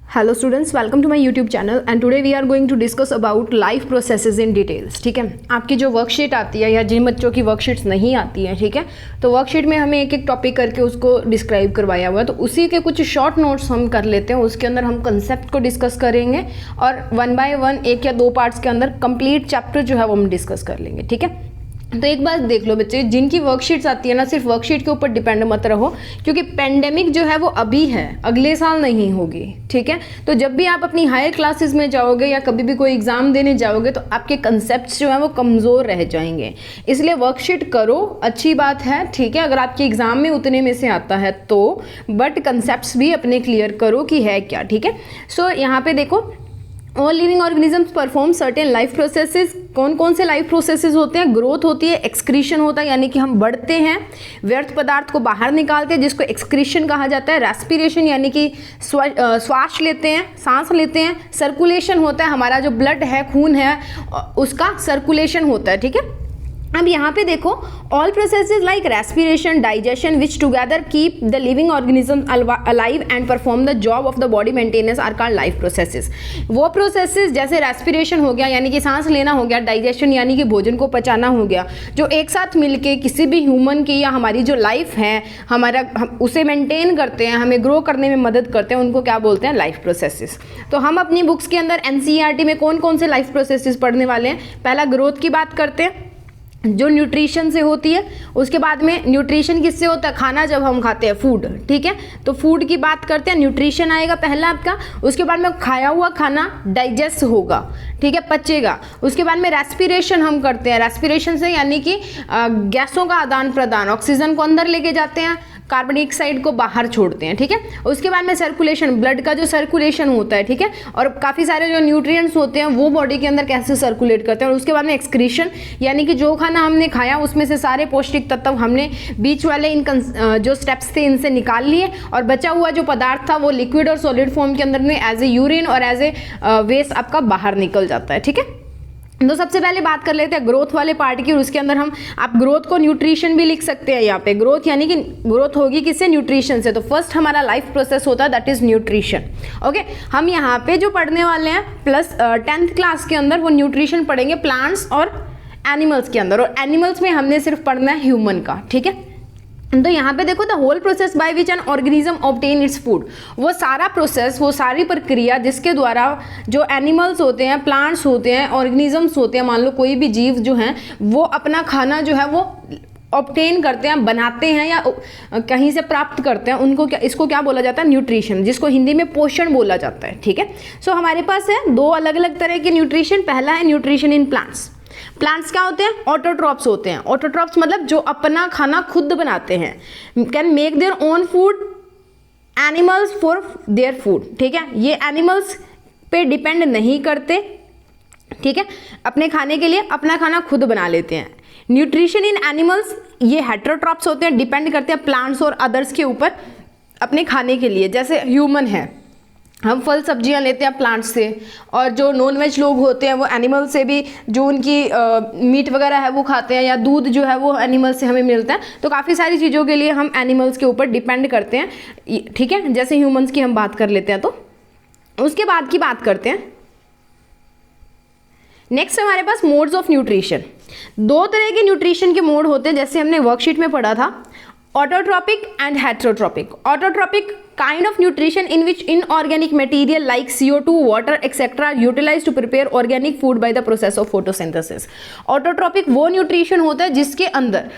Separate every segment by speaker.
Speaker 1: Hello students, welcome to my YouTube channel and today we are going to discuss about life processes in details. ठीक है, आपकी जो worksheet आती है या जिन बच्चों की वर्कशीट्स नहीं आती हैं, ठीक है, तो वर्कशीट में हमें एक एक टॉपिक करके उसको डिस्क्राइब करवाया हुआ है, तो उसी के कुछ शॉर्ट नोट्स हम कर लेते हैं। उसके अंदर हम कंसेप्ट को डिस्कस करेंगे और वन बाय वन एक या दो पार्ट्स के अंदर कंप्लीट चैप्टर जो है वो हम डिस्कस कर लेंगे। ठीक है, तो एक बात देख लो बच्चे, जिनकी वर्कशीट्स आती है ना, सिर्फ वर्कशीट के ऊपर डिपेंड मत रहो, क्योंकि पेंडेमिक जो है वो अभी है, अगले साल नहीं होगी। ठीक है, तो जब भी आप अपनी हायर क्लासेस में जाओगे या कभी भी कोई एग्जाम देने जाओगे तो आपके कंसेप्ट्स जो है वो कमज़ोर रह जाएंगे, इसलिए वर्कशीट करो, अच्छी बात है। ठीक है, अगर आपके एग्जाम में उतने में से आता है तो, बट कंसेप्ट्स भी अपने क्लियर करो कि है क्या। ठीक है, सो यहाँ पे देखो, all living organisms perform certain life processes. कौन कौन से लाइफ प्रोसेसेस होते हैं? ग्रोथ होती है, एक्सक्रीशन होता है यानी कि हम बढ़ते हैं, व्यर्थ पदार्थ को बाहर निकालते हैं जिसको एक्सक्रीशन कहा जाता है, रेस्पिरेशन यानी कि श्वास लेते हैं, सांस लेते हैं, सर्कुलेशन होता है, हमारा जो ब्लड है, खून है, उसका सर्कुलेशन होता है। ठीक है, अब यहाँ पे देखो, all processes like respiration, digestion which together keep the living organism alive and perform the job of the body maintenance are called life processes. वो प्रोसेसेस जैसे रेस्पिरेशन हो गया यानी कि सांस लेना हो गया, डाइजेशन यानी कि भोजन को पचाना हो गया, जो एक साथ मिलके किसी भी ह्यूमन की या हमारी जो लाइफ है, हम उसे मेंटेन करते हैं, हमें ग्रो करने में मदद करते हैं, उनको क्या बोलते हैं? Life processes. तो हम अपनी बुक्स के अंदर एनसीईआरटी में कौन कौन से लाइफ प्रोसेसेस पढ़ने वाले हैं? पहला ग्रोथ की बात करते हैं जो न्यूट्रिशन से होती है, उसके बाद में न्यूट्रिशन किससे होता है? खाना जब हम खाते हैं, फूड। ठीक है, तो फूड की बात करते हैं, न्यूट्रिशन आएगा पहला आपका। उसके बाद में खाया हुआ खाना डाइजेस्ट होगा, ठीक है, पचेगा। उसके बाद में रेस्पिरेशन हम करते हैं, रेस्पिरेशन से यानी कि गैसों का आदान प्रदान, ऑक्सीजन को अंदर लेके जाते हैं, कार्बन डाइऑक्साइड को बाहर छोड़ते हैं। ठीक है, उसके बाद में सर्कुलेशन, ब्लड का जो सर्कुलेशन होता है, ठीक है, और काफ़ी सारे जो न्यूट्रिएंट्स होते हैं वो बॉडी के अंदर कैसे सर्कुलेट करते हैं। और उसके बाद में एक्सक्रीशन यानी कि जो खाना हमने खाया उसमें से सारे पौष्टिक तत्व हमने बीच वाले जो स्टेप्स थे इनसे निकाल लिए, और बचा हुआ जो पदार्थ था वो लिक्विड और सॉलिड फॉर्म के अंदर में एज ए यूरिन और एज ए वेस्ट आपका बाहर निकल जाता है। ठीक है, तो सबसे पहले बात कर लेते हैं ग्रोथ वाले पार्ट की, और उसके अंदर आप ग्रोथ को न्यूट्रिशन भी लिख सकते हैं। यहाँ पे ग्रोथ यानी कि ग्रोथ होगी किससे? न्यूट्रिशन से। तो फर्स्ट हमारा लाइफ प्रोसेस होता है दैट इज न्यूट्रिशन। ओके, हम यहाँ पे जो पढ़ने वाले हैं प्लस 10th क्लास के अंदर वो न्यूट्रिशन पढ़ेंगे प्लांट्स और एनिमल्स के अंदर, और एनिमल्स में हमने सिर्फ पढ़ना है ह्यूमन का। ठीक है, तो यहाँ पे देखो, the whole process by which an organism obtain its food. वो सारा प्रोसेस, वो सारी प्रक्रिया जिसके द्वारा जो एनिमल्स होते हैं, प्लांट्स होते हैं, ऑर्गेनिजम्स होते हैं, मान लो कोई भी जीव जो हैं, वो अपना खाना जो है वो ऑब्टेन करते हैं, बनाते हैं या कहीं से प्राप्त करते हैं, उनको इसको क्या बोला जाता है? न्यूट्रिशन, जिसको हिंदी में पोषण बोला जाता है। ठीक है, सो हमारे पास है दो अलग अलग तरह के न्यूट्रिशन। पहला है न्यूट्रिशन इन प्लांट्स। प्लांट्स क्या होते हैं? ऑटोट्रॉप्स होते हैं। ऑटोट्रॉप्स मतलब जो अपना खाना खुद बनाते हैं, can make their own food, animals for their food. ठीक है, ये एनिमल्स पे डिपेंड नहीं करते, ठीक है, अपने खाने के लिए अपना खाना खुद बना लेते हैं। न्यूट्रिशन इन एनिमल्स, ये हेटेरोट्रॉप्स होते हैं, डिपेंड करते हैं प्लांट्स और अदर्स के ऊपर अपने खाने के लिए। जैसे ह्यूमन है, हम फल सब्जियां लेते हैं प्लांट्स से, और जो नॉन वेज लोग होते हैं वो एनिमल से भी जो उनकी मीट वगैरह है वो खाते हैं, या दूध जो है वो एनिमल से हमें मिलता है। तो काफ़ी सारी चीज़ों के लिए हम एनिमल्स के ऊपर डिपेंड करते हैं। ठीक है, जैसे ह्यूमंस की हम बात कर लेते हैं, तो उसके बाद की बात करते हैं। नेक्स्ट हमारे पास मोड्स ऑफ न्यूट्रिशन। दो तरह के न्यूट्रिशन के मोड होते हैं, जैसे हमने वर्कशीट में पढ़ा था, autotrophic and heterotrophic. Autotrophic kind of nutrition in which inorganic material like CO2, water etc are utilized to prepare organic food by the process of photosynthesis. Autotrophic वो न्यूट्रिशन होता है जिसके अंदर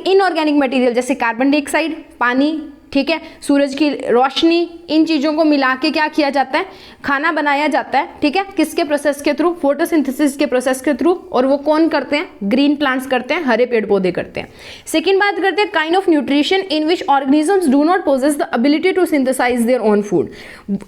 Speaker 1: इनऑर्गेनिक मटेरियल जैसे carbon dioxide, पानी, ठीक है, सूरज की रोशनी, इन चीज़ों को मिला के क्या किया जाता है? खाना बनाया जाता है। ठीक है, किसके प्रोसेस के थ्रू? फोटोसिंथेसिस के प्रोसेस के थ्रू। और वो कौन करते हैं? ग्रीन प्लांट्स करते हैं, हरे पेड़ पौधे करते हैं। सेकेंड बात करते हैं kind of nutrition in which organisms do not possess the ability to synthesise their own food.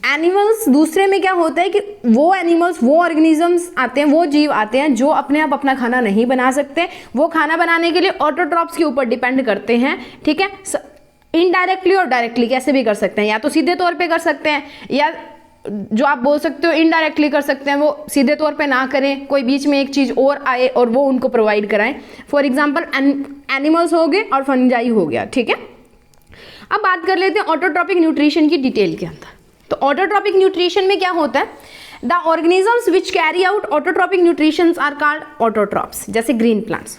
Speaker 1: Animals, दूसरे में क्या होता है कि वो एनिमल्स, वो ऑर्गेनिजम्स आते हैं, वो जीव आते हैं जो अपने आप अपना खाना नहीं बना सकते, वो खाना बनाने के लिए ऑटोट्रॉप्स के ऊपर डिपेंड करते हैं। ठीक है, इनडायरेक्टली और डायरेक्टली कैसे भी कर सकते हैं, या तो सीधे तौर पे कर सकते हैं, या जो आप बोल सकते हो इनडायरेक्टली कर सकते हैं, वो सीधे तौर पे ना करें, कोई बीच में एक चीज़ और आए और वो उनको प्रोवाइड कराएं। फॉर एग्जांपल एनिमल्स हो गए और फंजाई हो गया। ठीक है, अब बात कर लेते हैं ऑटोट्रॉपिक न्यूट्रिशन की डिटेल के अंदर। तो ऑटोट्रॉपिक न्यूट्रिशन में क्या होता है, the organisms which carry out autotrophic nutritions are called autotrophs. जैसे green plants,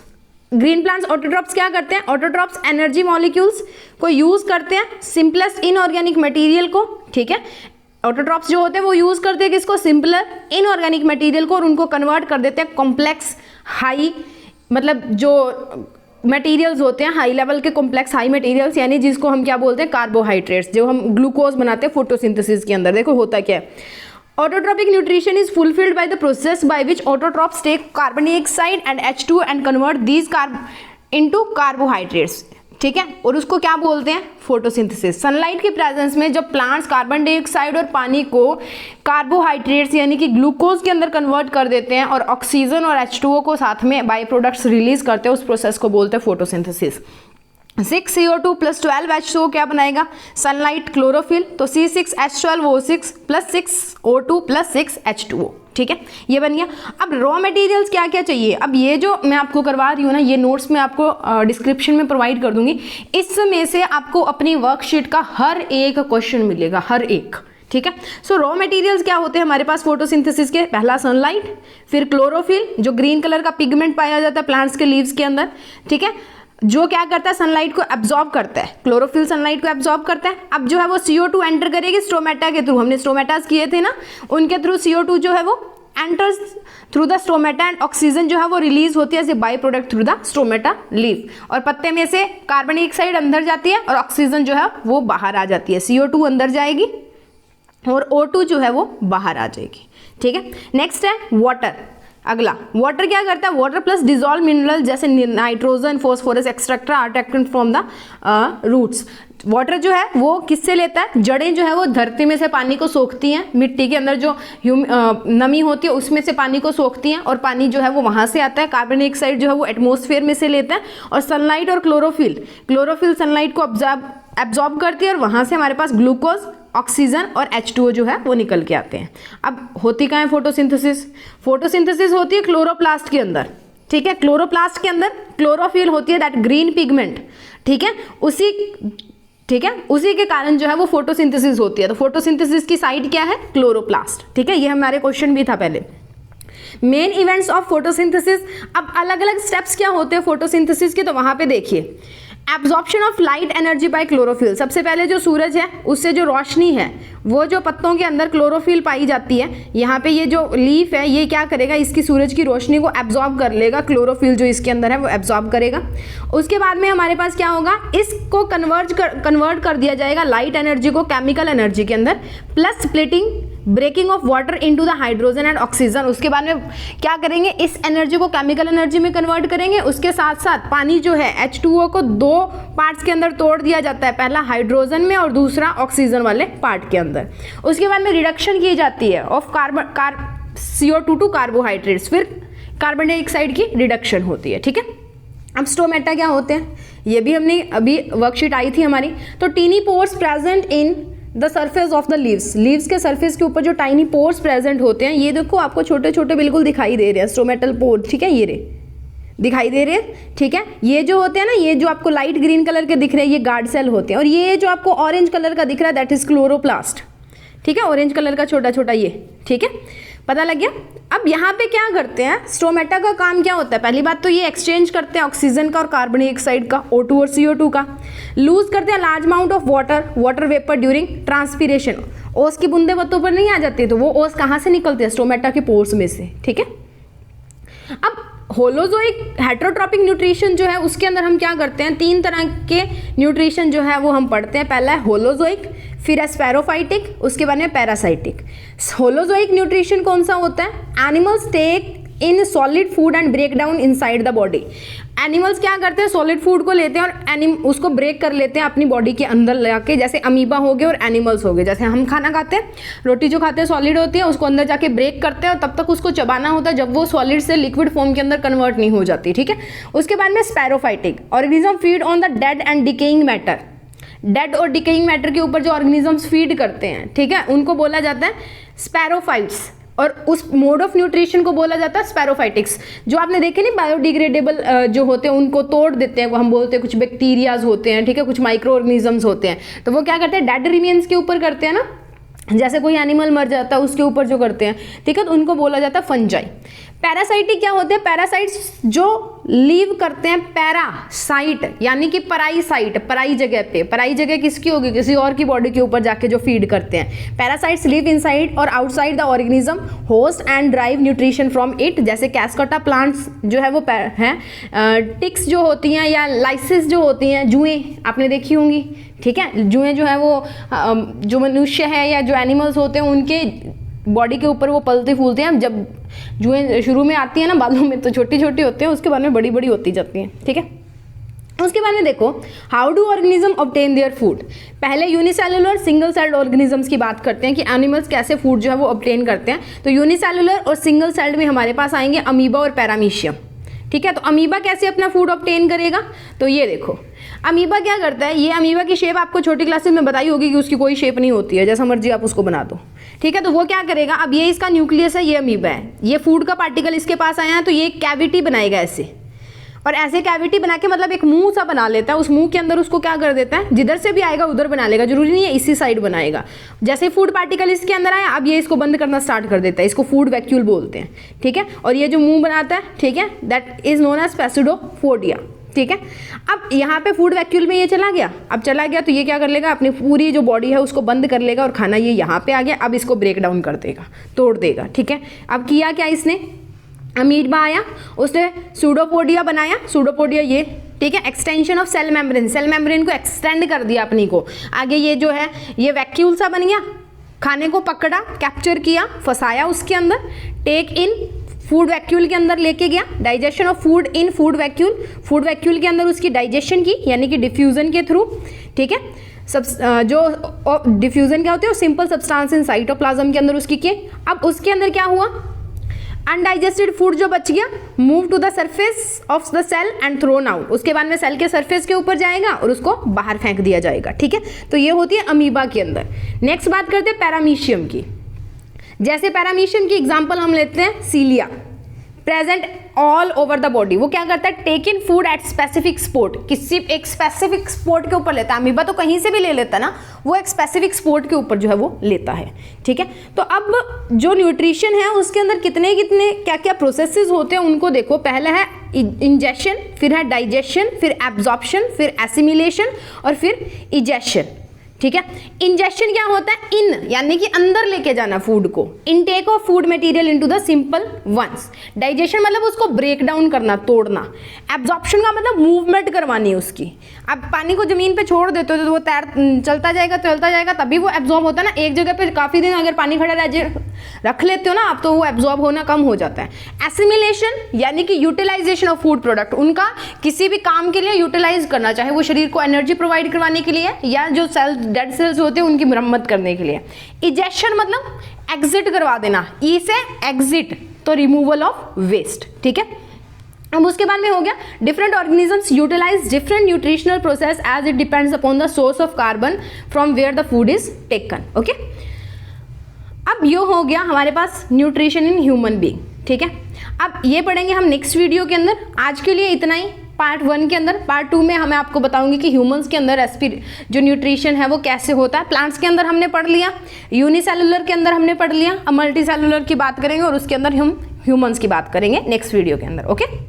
Speaker 1: green plants autotrophs क्या करते हैं, ऑटोट्रॉप्स एनर्जी मॉलिक्यूल्स को यूज करते हैं सिंपलेस्ट इनऑर्गेनिक मटेरियल को, ठीक है। ऑटोट्रॉप्स जो होते हैं वो यूज करते हैं किसको, सिंपलर इनऑर्गेनिक मटेरियल को, और उनको कन्वर्ट कर देते हैं कॉम्प्लेक्स हाई, मतलब जो मटेरियल्स होते हैं हाई लेवल के कॉम्प्लेक्स हाई मटेरियल्स, यानी जिसको हम क्या बोलते हैं, कार्बोहाइड्रेट्स, जो हम ग्लूकोज बनाते हैं फोटोसिंथेसिस के अंदर। देखो होता क्या है, autotrophic nutrition is fulfilled by the process by which autotrophs take carbon dioxide and H2 and convert these into carbohydrates, ठीक है, और उसको क्या बोलते हैं, फोटोसिंथेसिस। सनलाइट के प्रेजेंस में जब प्लांट्स कार्बन डाइऑक्साइड और पानी को कार्बोहाइड्रेट्स यानी कि ग्लूकोज के अंदर कन्वर्ट कर देते हैं और ऑक्सीजन और H2O को साथ में बाई प्रोडक्ट्स रिलीज करते हैं, उस प्रोसेस को बोलते हैं फोटोसिंथेसिस। 6CO2 + 12H2O क्या बनाएगा, सनलाइट क्लोरोफिल, तो C6H12O6 + 6O2 + 6H2O, ठीक है, ये बन गया। अब रॉ मटेरियल्स क्या क्या चाहिए, अब ये जो मैं आपको करवा रही हूँ ना, ये नोट्स मैं आपको डिस्क्रिप्शन में प्रोवाइड कर दूंगी, इसमें से आपको अपनी वर्कशीट का हर एक क्वेश्चन मिलेगा, हर एक, ठीक है। सो रॉ मटेरियल्स क्या होते हैं हमारे पास फोटोसिंथेसिस के, पहला सनलाइट, फिर क्लोरोफिल जो ग्रीन कलर का पिगमेंट पाया जाता है प्लांट्स के लीव्स के अंदर, ठीक है, जो क्या करता है, सनलाइट को एब्जॉर्ब करता है, क्लोरोफिल सनलाइट को एब्जॉर्ब करता है। अब जो है वो CO2 एंटर करेगी स्ट्रोमेटा के थ्रू, हमने स्ट्रोमेटास किए थे ना, उनके थ्रू CO2 जो है वो enters through the stomata and oxygen जो है वो रिलीज होती है as a by product through the stomata leaf, और पत्ते में से कार्बन डाइऑक्साइड अंदर जाती है और ऑक्सीजन जो है वो बाहर आ जाती है, CO2 अंदर जाएगी और O2 जो है वो बाहर आ जाएगी, ठीक है। नेक्स्ट है वाटर। अगला वाटर क्या करता है, वाटर प्लस डिजॉल्व मिनरल जैसे nitrogen phosphorus extractor are taken from the roots. Water जो है वो किससे लेता है, जड़ें जो है वो धरती में से पानी को सोखती हैं, मिट्टी के अंदर जो नमी होती है उसमें से पानी को सोखती हैं, और पानी जो है वो वहाँ से आता है। कार्बन डाइऑक्साइड जो है वो एटमॉस्फेयर में से लेता है, और सनलाइट और क्लोरोफिल सनलाइट को एब्जॉर्ब करती है, और वहाँ से हमारे पास ग्लूकोज, ऑक्सीजन और H2O जो है वो निकल के आते हैं। अब होती कहाँ है फोटोसिंथेसिस, फोटोसिंथेसिस होती है क्लोरोप्लास्ट के अंदर, ठीक है। क्लोरोप्लास्ट के अंदर क्लोरोफिल होती है, दैट ग्रीन पिगमेंट, ठीक है, उसी के कारण जो है वो फोटोसिंथेसिस होती है। तो फोटोसिंथेसिस की साइट क्या है, क्लोरोप्लास्ट, ठीक है, ये हमारे क्वेश्चन भी था पहले। मेन इवेंट्स ऑफ फोटोसिंथेसिस, अब अलग अलग स्टेप्स क्या होते हैं फोटोसिंथेसिस के, तो वहां पे देखिए, absorption of light energy by chlorophyll, सबसे पहले जो सूरज है उससे जो रोशनी है वो जो पत्तों के अंदर क्लोरोफिल पाई जाती है, यहाँ पे ये जो लीफ है ये क्या करेगा, इसकी सूरज की रोशनी को एब्जॉर्ब कर लेगा, क्लोरोफिल जो इसके अंदर है वो एब्जॉर्ब करेगा। उसके बाद में हमारे पास क्या होगा, इसको कन्वर्ट कर दिया जाएगा लाइट एनर्जी को केमिकल एनर्जी के अंदर, plus splitting breaking off water into the hydrogen and oxygen. उसके बाद में क्या करेंगे, इस एनर्जी को केमिकल एनर्जी में कन्वर्ट करेंगे। उसके साथ साथ पानी जो है H2O को दो पार्ट्स के अंदर तोड़ दिया जाता है, पहला हाइड्रोजन में और दूसरा ऑक्सीजन वाले पार्ट के अंदर। उसके बाद में रिडक्शन की जाती है ऑफ CO2 टू कार्बोहाइड्रेट्स, फिर कार्बन डाइऑक्साइड की रिडक्शन होती है, ठीक है। अब स्टोमेटा क्या होते हैं, ये भी हमने अभी वर्कशीट आई थी हमारी। तो tiny pores present in the surface of the leaves के सर्फेस के ऊपर जो टाइनी पोर्स प्रेजेंट होते हैं, ये देखो आपको छोटे छोटे बिल्कुल दिखाई दे रहे हैं, स्टोमेटल पोर, ठीक है, ये रे दिखाई दे रहे हैं, ठीक है। ये जो होते हैं ना, ये जो आपको लाइट ग्रीन कलर के दिख रहे हैं ये गार्ड सेल होते हैं, और ये जो आपको ऑरेंज कलर का दिख रहा है दैट इज क्लोरोप्लास्ट, ठीक है, ऑरेंज कलर का छोटा छोटा ये, ठीक है, पता लग गया। अब यहाँ पे क्या करते हैं, स्टोमेटा का काम क्या होता है, पहली बात तो ये एक्सचेंज करते हैं ऑक्सीजन का और कार्बन डाइऑक्साइड का, O2 और CO2 का, लूज करते हैं large amount of water vapour during transpiration. ओस की बूंदे बत्तों पर नहीं आ जाती, तो वो ओस कहाँ से निकलते हैं, स्टोमेटा के पोर्स में से, ठीक है। अब होलोजोइक हेटरोट्रॉपिक न्यूट्रिशन जो है उसके अंदर हम क्या करते हैं, तीन तरह के न्यूट्रिशन जो है वो हम पढ़ते हैं। पहला है होलोजोइक, फिर है स्पैरोफाइटिक, उसके बाद में पैरासाइटिक। होलोजोइक न्यूट्रिशन कौन सा होता है, animals take in solid food and break down inside the body. Animals क्या करते हैं, सॉलिड फूड को लेते हैं और उसको ब्रेक कर लेते हैं अपनी बॉडी के अंदर लाके, जैसे अमीबा हो गए और एनिमल्स हो गए। जैसे हम खाना खाते हैं, रोटी जो खाते हैं सॉलिड होती है, उसको अंदर जाके ब्रेक करते हैं और तब तक उसको चबाना होता है जब वो सॉलिड से लिक्विड फॉर्म के अंदर कन्वर्ट नहीं हो जाती, ठीक है। उसके बाद में saprophytic, organism feed on the dead and decaying matter. Dead और डिकेइंग मैटर के ऊपर जो ऑर्गेनिजम्स फीड करते हैं, ठीक है, उनको बोला जाता है स्पैरोफाइट्स, और उस मोड ऑफ न्यूट्रिशन को बोला जाता है स्पैरोफाइटिक्स। जो आपने देखे नहीं बायोडिग्रेडेबल जो होते हैं उनको तोड़ देते हैं, वो हम बोलते हैं कुछ बैक्टीरियाज होते हैं, ठीक है, कुछ माइक्रो ऑर्गेनिजम्स होते हैं, तो वो क्या करते हैं, डेड रिमेन्स के ऊपर करते हैं ना, जैसे कोई एनिमल मर जाता है उसके ऊपर जो करते हैं, ठीक है, तो उनको बोला जाता है फंजाई। पैरासाइट क्या होते हैं? पैरासाइट्स जो लीव करते हैं पैरासाइट यानी कि पराई साइट, पराई जगह पे। पराई जगह किसकी होगी? किसी और की बॉडी के ऊपर जाके जो फीड करते हैं। पैरासाइट्स लिव इनसाइड और outside the organism, host and drive nutrition from it. जैसे कैस्कटा प्लांट्स जो है वो हैं, टिक्स जो होती हैं या लाइसिस जो होती हैं, जुएं आपने देखी होंगी, ठीक है। जुएं जो है वो जो मनुष्य है या जो एनिमल्स होते हैं उनके बॉडी के ऊपर वो पलती फूलती हैं। जब जुएं शुरू में आती है ना बालों में तो छोटी छोटी होती हैं, उसके बाद में बड़ी बड़ी होती जाती हैं, ठीक है। उसके बाद में देखो how do organism obtain their food. पहले यूनिसेलुलर सिंगल सेल्ड ऑर्गेनिजम्स की बात करते हैं कि एनिमल्स कैसे फूड जो है वो ऑब्टेन करते हैं। तो यूनिसेलुलर और सिंगल सेल्ड में हमारे पास आएंगे अमीबा और पैरामीशियम, ठीक है। तो अमीबा कैसे अपना फूड ऑब्टेन करेगा? तो ये देखो अमीबा क्या करता है, ये अमीबा की शेप आपको छोटी क्लासेस में बताई होगी कि उसकी कोई शेप नहीं होती है, जैसा मर्जी आप उसको बना दो, ठीक है। तो वो क्या करेगा, अब ये इसका न्यूक्लियस है, ये अमीबा है, ये फूड का पार्टिकल इसके पास आया है तो ये एक कैविटी बनाएगा ऐसे, और ऐसे कैविटी बना के मतलब एक मुंह सा बना लेता है। उस मुंह के अंदर उसको क्या कर देता है, जिधर से भी आएगा उधर बना लेगा, जरूरी नहीं है इसी साइड बनाएगा। जैसे फूड पार्टिकल इसके अंदर आया, अब ये इसको बंद करना स्टार्ट कर देता है, इसको फूड वैक्यूल बोलते हैं, ठीक है। और ये जो मुंह बनाता है, ठीक है, दैट इज नोन एज पैसिडोफोडिया, ठीक है। अब यहाँ पे फूड वैक्यूल में ये चला गया, अब चला गया तो ये क्या कर लेगा, अपनी पूरी जो बॉडी है उसको बंद कर लेगा और खाना ये यहाँ पे आ गया, अब इसको ब्रेक डाउन कर देगा, तोड़ देगा, ठीक है। अब किया क्या इसने, अमीबा आया, उसने सूडोपोडिया बनाया, सूडोपोडिया ये, ठीक है, extension of cell membrane, cell membrane को एक्सटेंड कर दिया अपनी को आगे। ये जो है ये वैक्यूल सा बन गया, खाने को पकड़ा, कैप्चर किया, फंसाया उसके अंदर, टेक इन फूड वैक्यूल के अंदर लेके गया, digestion of food in food vacuole, food vacuole के अंदर उसकी डाइजेशन की यानी कि डिफ्यूजन के थ्रू, ठीक है। सब जो डिफ्यूजन क्या होती है, सिंपल सब्सटेंस इन साइटोप्लाज्म के अंदर उसकी किए। अब उसके अंदर क्या हुआ, अनडाइजेस्टेड फूड जो बच गया move to the surface of the cell and thrown out, उसके बाद में सेल के सरफेस के ऊपर जाएगा और उसको बाहर फेंक दिया जाएगा, ठीक है। तो ये होती है अमीबा के अंदर। नेक्स्ट बात करते हैं पैरामीशियम की। जैसे पैरामीशियम की एग्जांपल हम लेते हैं cilia, present all over the body. वो क्या करता है, take in food at specific spot, किसी एक स्पेसिफिक स्पॉट के ऊपर लेता है। अमीबा तो कहीं से भी ले लेता है ना, वो एक स्पेसिफिक स्पॉट के ऊपर जो है वो लेता है, ठीक है। तो अब जो न्यूट्रिशन है उसके अंदर कितने कितने क्या क्या प्रोसेसेस होते हैं उनको देखो। पहले है इंजेक्शन, फिर है डाइजेशन, फिर एब्जॉर्प्शन, फिर एसिमिलेशन और फिर इजेशन, ठीक है। इंजेक्शन क्या होता है, इन यानी कि अंदर लेके जाना फूड को, intake of food material into the simple ones. Digestion मतलब उसको ब्रेक डाउन करना, तोड़ना। एब्जॉर्प्शन का मतलब मूवमेंट करवानी उसकी। अब पानी को जमीन पे छोड़ देते हो तो वो चलता जाएगा तभी वो एब्जॉर्ब होता है ना। एक जगह पे काफ़ी दिन अगर पानी खड़ा रख लेते हो ना आप, तो वो एब्जॉर्ब होना कम हो जाता है। एसिमिलेशन यानी कि यूटिलाइजेशन ऑफ फूड प्रोडक्ट, उनका किसी भी काम के लिए यूटिलाइज करना, चाहे वो शरीर को एनर्जी प्रोवाइड करवाने के लिए या जो डेड सेल्स होते हैं उनकी मरम्मत करने के लिए। इजेक्शन मतलब एग्जिट करवा देना, ई से एग्जिट, तो रिमूवल ऑफ वेस्ट, ठीक है। अब उसके बाद में हो गया different organisms utilise different nutritional process as it depends upon the source of carbon from where the food is taken, okay. अब ये हो गया हमारे पास न्यूट्रिशन इन ह्यूमन बीइंग, ठीक है। अब ये पढ़ेंगे हम नेक्स्ट वीडियो के अंदर। आज के लिए इतना ही पार्ट 1 के अंदर। पार्ट 2 में हमें आपको बताऊंगी कि ह्यूमंस के अंदर जो न्यूट्रिशन है वो कैसे होता है। प्लांट्स के अंदर हमने पढ़ लिया, यूनिसेलुलर के अंदर हमने पढ़ लिया, अब मल्टी सेलुलर की बात करेंगे और उसके अंदर हम ह्यूमंस की बात करेंगे नेक्स्ट वीडियो के अंदर, ओके।